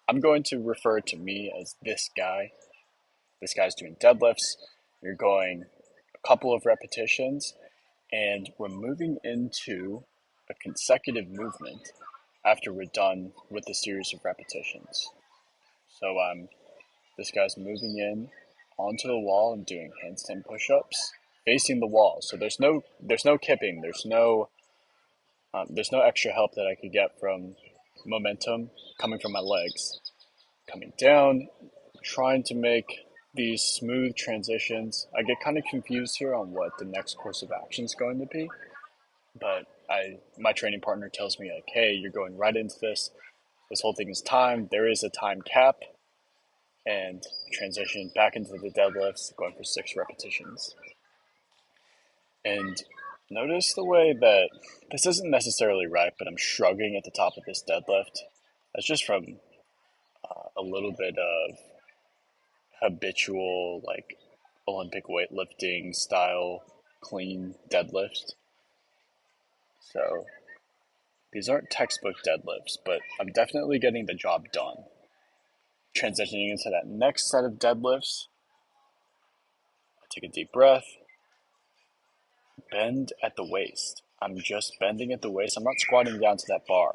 I'm going to refer to me as this guy. This guy's doing deadlifts. You're going a couple of repetitions, and we're moving into a consecutive movement after we're done with the series of repetitions. So this guy's moving in onto the wall and doing handstand push-ups facing the wall. So there's no kipping. There's no extra help that I could get from momentum coming from my legs. Coming down, trying to make these smooth transitions. I get kind of confused here on what the next course of action is going to be, but my training partner tells me like, hey, you're going right into this. This whole thing is timed. There is a time cap, and transition back into the deadlifts, going for 6 repetitions. And notice the way that this isn't necessarily right, but I'm shrugging at the top of this deadlift. That's just from a little bit of habitual, like Olympic weightlifting style clean deadlift. So these aren't textbook deadlifts, but I'm definitely getting the job done. Transitioning into that next set of deadlifts, I take a deep breath, bend at the waist. I'm just bending at the waist. I'm not squatting down to that bar.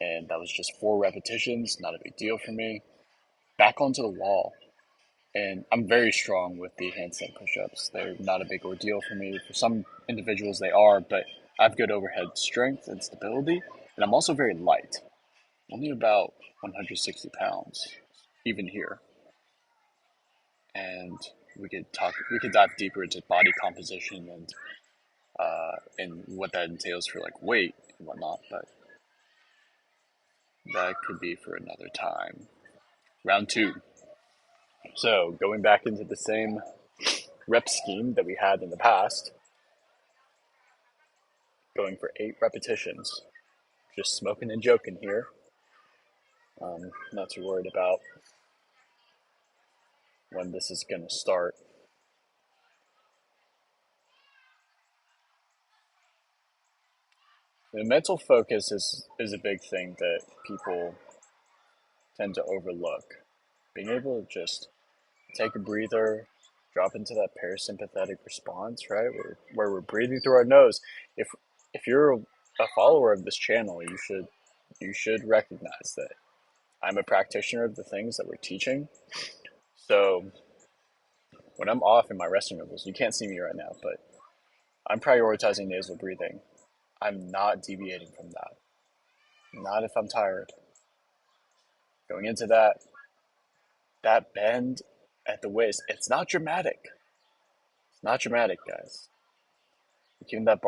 And that was just 4 repetitions, not a big deal for me. Back onto the wall. And I'm very strong with the handstand push-ups. They're not a big ordeal for me. For some individuals they are, but I have good overhead strength and stability. And I'm also very light. Only about 160 pounds, even here. And we could dive deeper into body composition and what that entails for like weight and whatnot, but that could be for another time. Round 2. So going back into the same rep scheme that we had in the past, going for 8 repetitions. Just smoking and joking here. Not too worried about when this is going to start. The mental focus is a big thing that people tend to overlook. Being able to just take a breather, drop into that parasympathetic response, right? Where we're breathing through our nose. If you're a follower of this channel, you should recognize that I'm a practitioner of the things that we're teaching. So when I'm off in my resting intervals, you can't see me right now, but I'm prioritizing nasal breathing. I'm not deviating from that. Not if I'm tired. Going into that bend at the waist, it's not dramatic. It's not dramatic, guys. I'm keeping that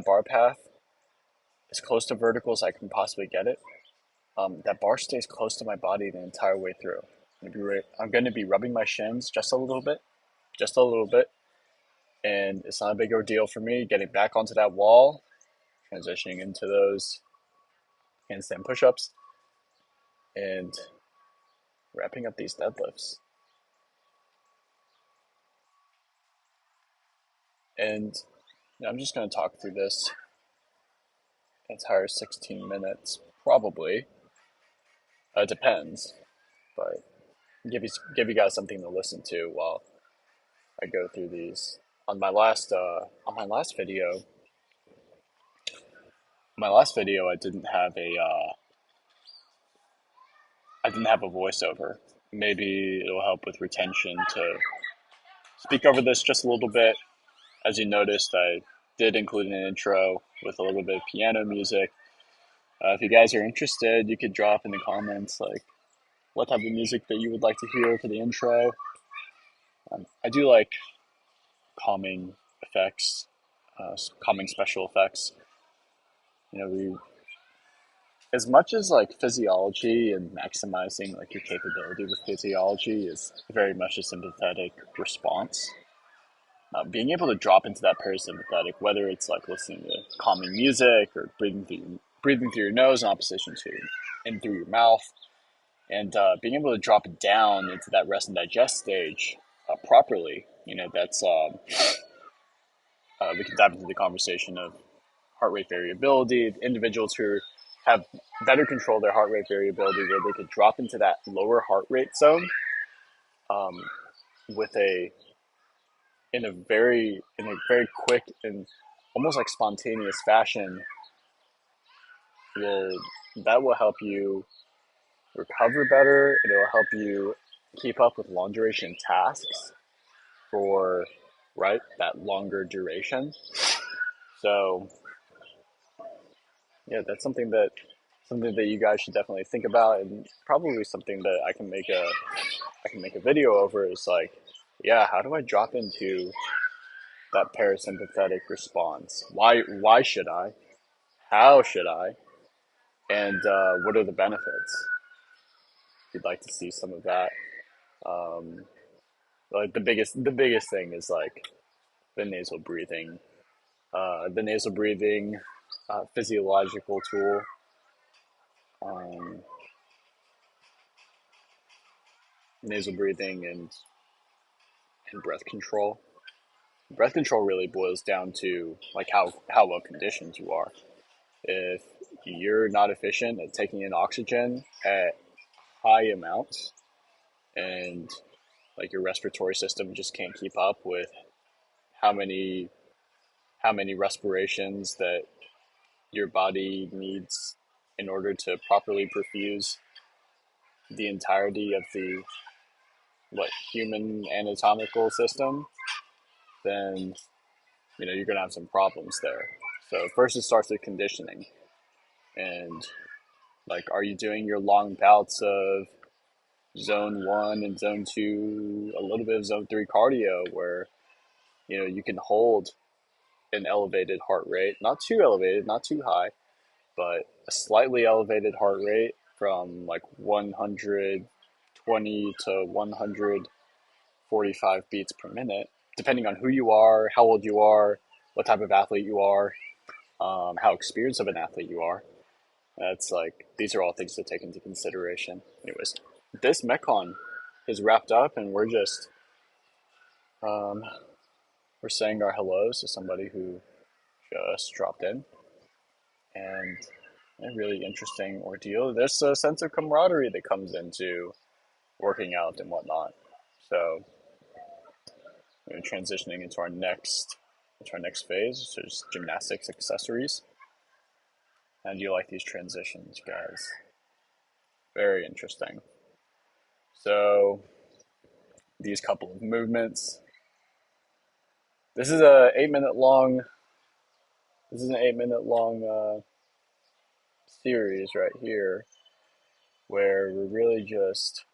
bar path as close to vertical as I can possibly get it. That bar stays close to my body the entire way through. I'm going to be rubbing my shins just a little bit, and it's not a big ordeal for me getting back onto that wall, transitioning into those handstand push-ups, and wrapping up these deadlifts. And I'm just going to talk through this entire 16 minutes, probably. It depends, but give you guys something to listen to while I go through these. On my last video, I didn't have a voiceover. Maybe it'll help with retention to speak over this just a little bit. As you noticed, I did include an intro with a little bit of piano music. If you guys are interested, you could drop in the comments like what type of music that you would like to hear for the intro. I do like calming effects, calming special effects. You know, we as much as like physiology and maximizing like your capability with physiology is very much a sympathetic response. Being able to drop into that parasympathetic, whether it's like listening to calming music or breathing through your nose in opposition to in through your mouth, and being able to drop down into that rest and digest stage properly, that's we can dive into the conversation of heart rate variability, individuals who have better control of their heart rate variability, where they could drop into that lower heart rate zone um, with a in a very quick and almost like spontaneous fashion. Will That will help you recover better, and it will help you keep up with long duration tasks for that longer duration. So yeah, that's something that you guys should definitely think about, and probably something that I can make a video over is like, yeah, how do I drop into that parasympathetic response? Why should I? How should I? And what are the benefits? If you'd like to see some of that, um, like the biggest thing is like the nasal breathing. The nasal breathing physiological tool. Um, Nasal breathing and breath control. Breath control really boils down to like how well conditioned you are. If you're not efficient at taking in oxygen at high amounts, and like your respiratory system just can't keep up with how many how many respirations that your body needs in order to properly perfuse the entirety of the human anatomical system, then you're gonna have some problems there. So first it starts with conditioning, and like, are you doing your long bouts of zone one and zone two, a little bit of zone three cardio, where you can hold an elevated heart rate, not too elevated, not too high, but a slightly elevated heart rate from like 120 to 145 beats per minute, depending on who you are, how old you are, what type of athlete you are, how experienced of an athlete you are. That's like, these are all things to take into consideration. Anyways, this Metcon is wrapped up, and um, we're saying our hellos to somebody who just dropped in, and a really interesting ordeal. There's a sense of camaraderie that comes into working out and whatnot. So we're transitioning into our next phase, which is gymnastics accessories. And do you like these transitions, guys? Very interesting. So these couple of movements. This is a 8 minute long. This is an 8 minute long series right here, where we're really just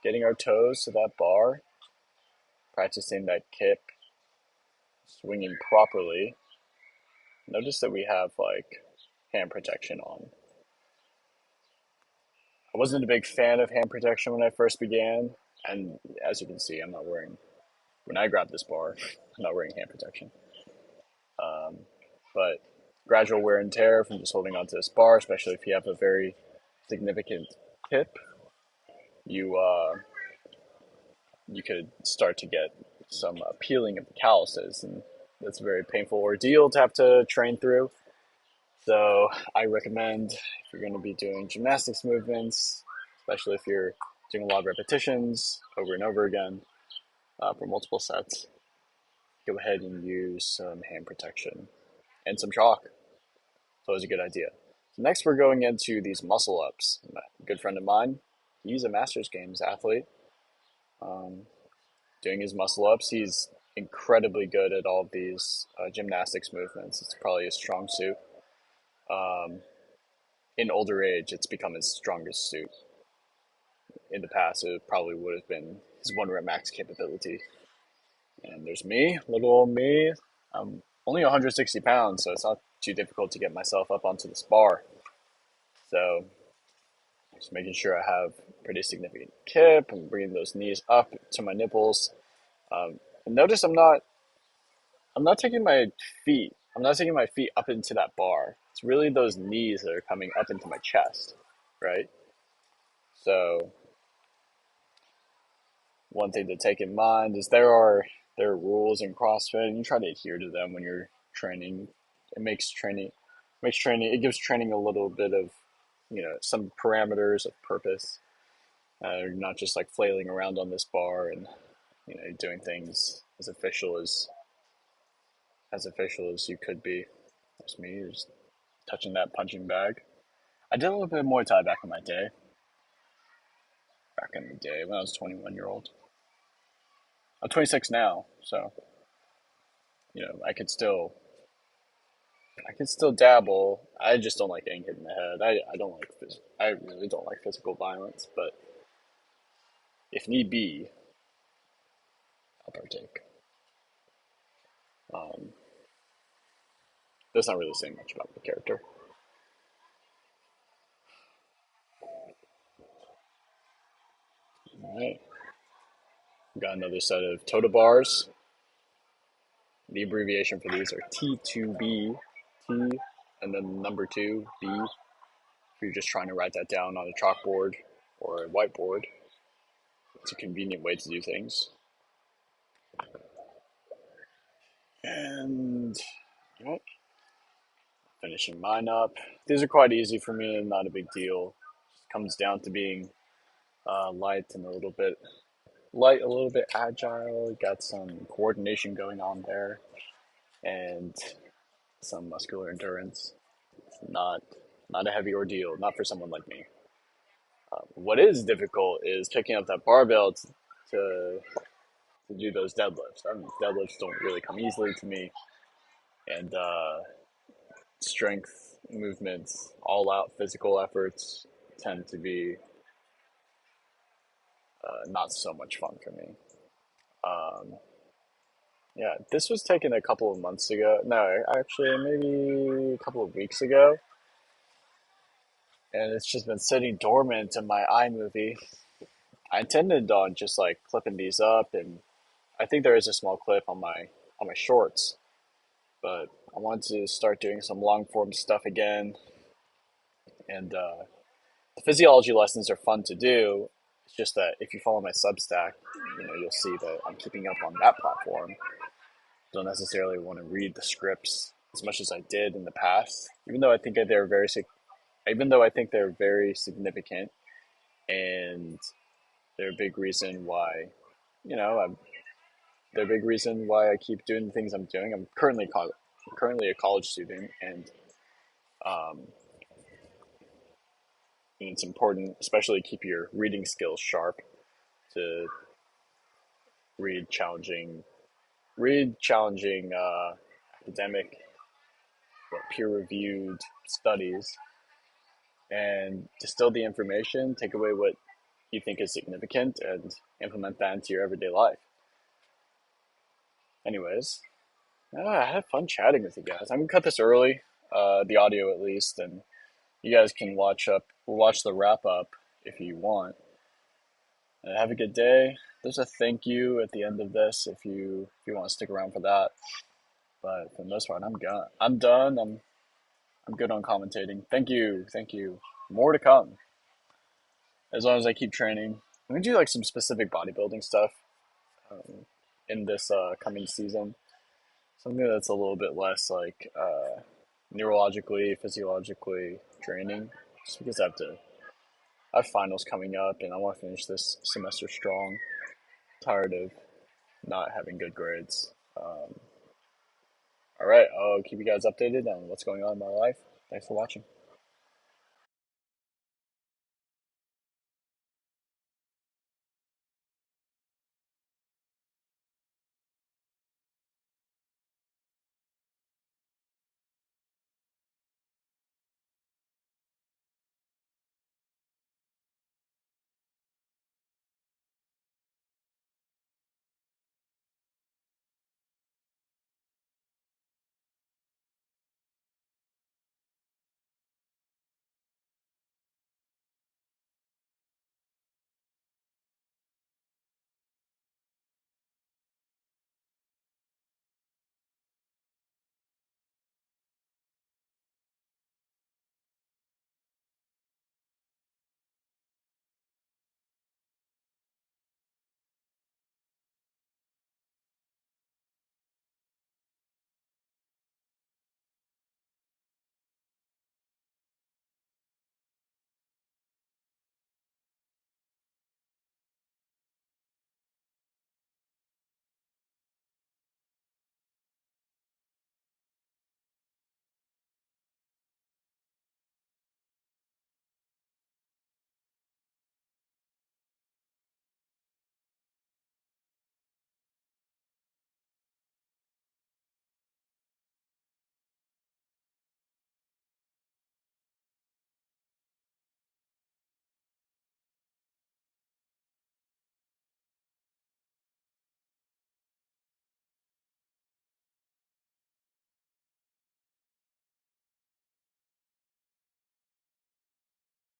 getting our toes to that bar, practicing that kip, swinging properly. Notice that we have like hand protection on. I wasn't a big fan of hand protection when I first began, and as you can see, when I grab this bar, I'm not wearing hand protection. Um, but gradual wear and tear from just holding onto this bar, especially if you have a very significant hip, you you could start to get some peeling of the calluses, and that's a very painful ordeal to have to train through. So I recommend, if you're going to be doing gymnastics movements, especially if you're doing a lot of repetitions over and over again for multiple sets, go ahead and use some hand protection and some chalk. It's always a good idea. So next, we're going into these muscle ups. A good friend of mine, he's a Masters Games athlete. Um, Doing his muscle ups, he's incredibly good at all of these gymnastics movements. It's probably his strong suit. Um, in older age, it's become his strongest suit. In the past, it probably would have been his one rep max capability. And there's me, little old me. I'm only 160 pounds, so it's not too difficult to get myself up onto this bar. So just making sure I have pretty significant kip. I'm bringing those knees up to my nipples. Notice I'm not taking my feet. I'm not taking my feet up into that bar. It's really those knees that are coming up into my chest, right? So one thing to take in mind is there are rules in CrossFit, and you try to adhere to them when you're training. It makes training Makes training, it gives training a little bit of, some parameters of purpose. You're not just like flailing around on this bar and doing things as official as you could be. That's me just touching that punching bag. I did a little bit of Muay Thai back in the day when I was 21-year-old. I'm 26 now, so I could still dabble. I just don't like getting hit in the head. I really don't like physical violence, but if need be, I'll partake. Um, that's not really saying much about the character. All right, we got another set of Tota bars. The abbreviation for these are T2B, T, and then number two, B. If you're just trying to write that down on a chalkboard or a whiteboard, it's a convenient way to do things. And right, finishing mine up. These are quite easy for me and not a big deal. Just comes down to being light and a little bit agile. Got some coordination going on there, and some muscular endurance. Not not a heavy ordeal. Not for someone like me. What is difficult is picking up that barbell to, to do those deadlifts. Deadlifts don't really come easily to me, and strength movements, all out physical efforts tend to be not so much fun for me. Um, yeah, this was taken a couple of months ago. No, actually, maybe a couple of weeks ago, and it's just been sitting dormant in my iMovie. I intended on just like clipping these up, and I think there is a small clip on my shorts, but I wanted to start doing some long form stuff again, and the physiology lessons are fun to do. It's just that if you follow my Substack, you'll see that I'm keeping up on that platform. Don't necessarily want to read the scripts as much as I did in the past, even though I think they're very significant, and they're a big reason why you know I'm they're a big reason why I keep doing the things I'm doing. I'm currently a college student, um, and it's important, especially to keep your reading skills sharp, to read challenging academic, peer-reviewed studies, and distill the information, take away what you think is significant, and implement that into your everyday life. Anyways, I had fun chatting with you guys. I'm gonna cut this early, the audio at least, and you guys can watch the wrap up if you want. Have a good day. There's a thank you at the end of this if you want to stick around for that. But for the most part, I'm gone. I'm done. I'm good on commentating. Thank you. More to come as long as I keep training. I'm gonna do like some specific bodybuilding stuff um, in this coming season. Something that's a little bit less like neurologically, physiologically draining. Just because I have finals coming up and I want to finish this semester strong. Tired of not having good grades. All right, I'll keep you guys updated on what's going on in my life. Thanks for watching.